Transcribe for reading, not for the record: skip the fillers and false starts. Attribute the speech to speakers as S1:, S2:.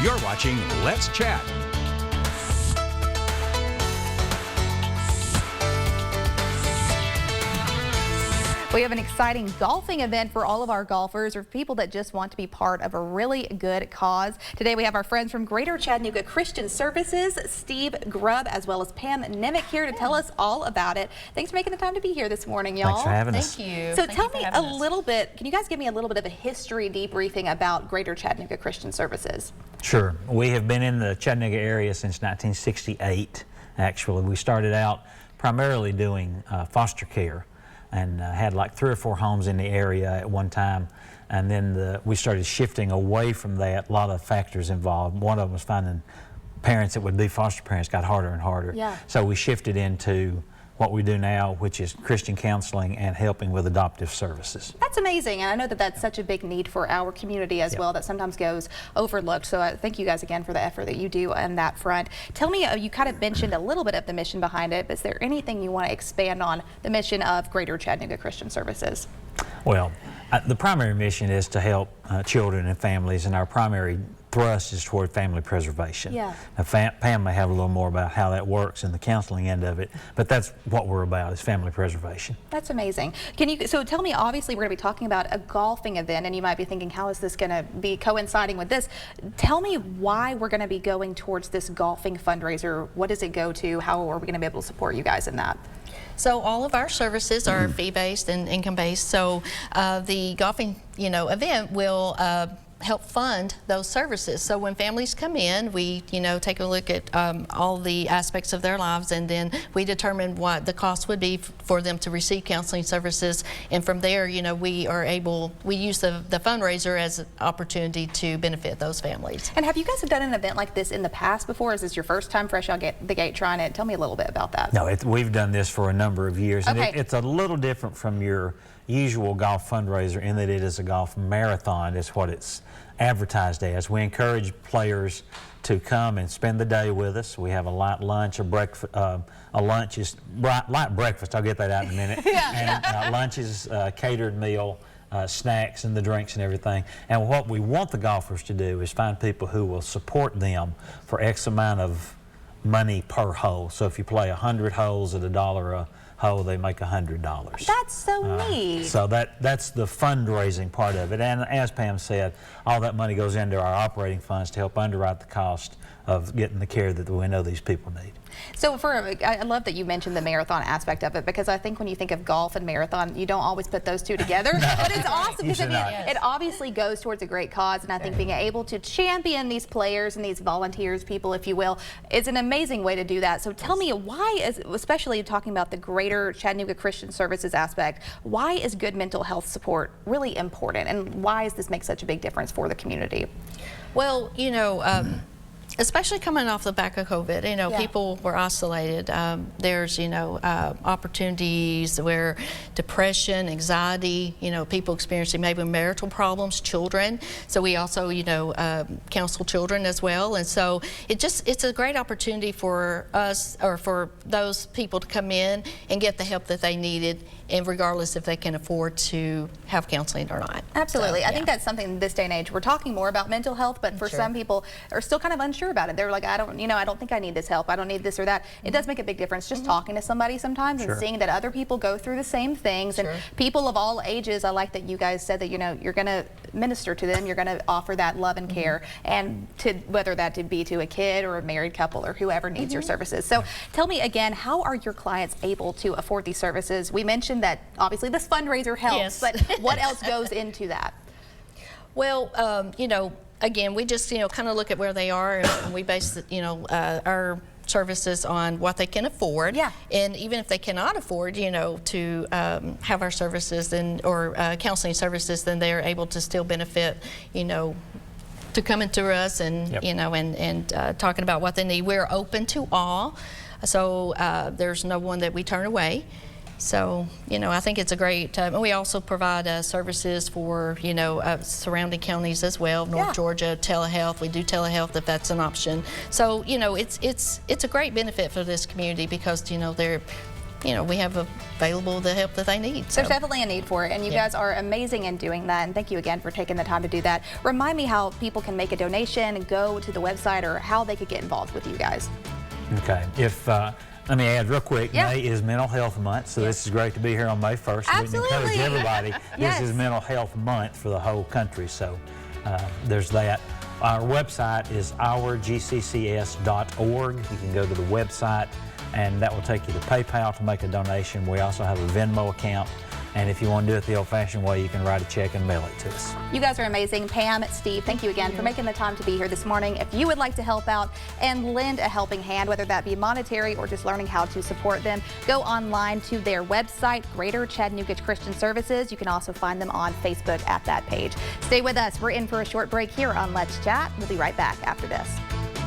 S1: You're watching Let's Chat.
S2: We have an exciting golfing event for all of our golfers or people that just want to be part of a really good cause. Today we have our friends from Greater Chattanooga Christian Services, Steve Grubb, as well as Pam Nemick here to tell us all about it. Thanks for making the time to be here this morning, y'all.
S3: Thanks for having us.
S2: Thank you. So tell me a little bit, can you guys give me a little bit of a history debriefing about Greater Chattanooga Christian Services?
S3: Sure. We have been in the Chattanooga area since 1968, actually. We started out primarily doing foster care, and had like 3 or 4 homes in the area at one time, and then we started shifting away from that. A lot of factors involved. One of them was finding parents that would be foster parents got harder and harder.
S2: Yeah.
S3: So we shifted into what we do now, which is Christian counseling and helping with adoptive services.
S2: That's amazing, and I know that that's such a big need for our community as well that sometimes goes overlooked. So thank you guys again for the effort that you do on that front. Tell me, you kind of mentioned a little bit of the mission behind it, but is there anything you want to expand on the mission of Greater Chattanooga Christian Services?
S3: Well, the primary mission is to help children and families, and our primary thrust is toward family preservation.
S2: Yeah.
S3: Now, Pam may have a little more about how that works in the counseling end of it, but that's what we're about, is family preservation.
S2: That's amazing. So tell me, obviously we're going to be talking about a golfing event, and you might be thinking, how is this going to be coinciding with this? Tell me why we're going to be going towards this golfing fundraiser. What does it go to? How are we going to be able to support you guys in that?
S4: So all of our services are fee-based and income-based. So the golfing, event will help fund those services. So when families come in, we, take a look at all the aspects of their lives, and then we determine what the cost would be for them to receive counseling services. And from there, we use the fundraiser as an opportunity to benefit those families.
S2: And have you guys done an event like this in the past before? Is this your first time fresh out the gate trying it? Tell me a little bit about that.
S3: No, we've done this for a number of years, and
S2: okay.
S3: It's a little different from your usual golf fundraiser in that it is a golf marathon. It's what it's advertised as. We encourage players to come and spend the day with us. We have a light lunch, a breakfast. A lunch is light breakfast. I'll get that out in a minute. And lunch is a catered meal, snacks and the drinks and everything. And what we want the golfers to do is find people who will support them for X amount of money per hole. So if you play 100 holes at $1 a hole, they make $100.
S2: That's so neat.
S3: So that's the fundraising part of it. And as Pam said, all that money goes into our operating funds to help underwrite the cost of getting the care that we know these people need.
S2: So I love that you mentioned the marathon aspect of it, because I think when you think of golf and marathon, you don't always put those two together.
S3: No,
S2: but it's awesome because
S3: it
S2: it obviously goes towards a great cause, and I think being able to champion these players and these volunteers, people, if you will, is an amazing way to do that. So tell me, especially talking about the Greater Chattanooga Christian Services aspect, why is good mental health support really important, and why does this make such a big difference for the community?
S4: Well, especially coming off the back of COVID, people were isolated. There's, opportunities where depression, anxiety, people experiencing maybe marital problems, children. So we also, counsel children as well. And so it's a great opportunity for us, or for those people, to come in and get the help that they needed, and regardless if they can afford to have counseling or not.
S2: Absolutely. So, I think that's something in this day and age. We're talking more about mental health, but for some people are still kind of unsure about it. They're like, I don't think I need this help. I don't need this or that. It does make a big difference just talking to somebody sometimes and seeing that other people go through the same things, and people of all ages. I like that you guys said that, you're going to minister to them. You're going to offer that love and care, and whether that to be to a kid or a married couple or whoever needs your services. So tell me again, how are your clients able to afford these services? We mentioned that obviously this fundraiser helps, but what else goes into that?
S4: Well, again, we just, kind of look at where they are, and we base, our services on what they can afford. Yeah. And even if they cannot afford, to have our services or counseling services, then they're able to still benefit, to coming to us and, and talking about what they need. We're open to all. So there's no one that we turn away. So, I think it's a great, we also provide services for, surrounding counties as well, North Georgia, telehealth. We do telehealth if that's an option. So, it's a great benefit for this community, because, they're we have available the help that they need. So.
S2: There's definitely a need for it, and you guys are amazing in doing that, and thank you again for taking the time to do that. Remind me how people can make a donation, go to the website, or how they could get involved with you guys.
S3: Okay. Let me add real quick, May is Mental Health Month, so this is great to be here on May 1st.
S2: Absolutely.
S3: We encourage everybody. This is Mental Health Month for the whole country, so there's that. Our website is ourgccs.org. You can go to the website, and that will take you to PayPal to make a donation. We also have a Venmo account. And if you want to do it the old-fashioned way, you can write a check and mail it to us.
S2: You guys are amazing. Pam, Steve, thank you again for making the time to be here this morning. If you would like to help out and lend a helping hand, whether that be monetary or just learning how to support them, go online to their website, Greater Chattanooga Christian Services. You can also find them on Facebook at that page. Stay with us. We're in for a short break here on Let's Chat. We'll be right back after this.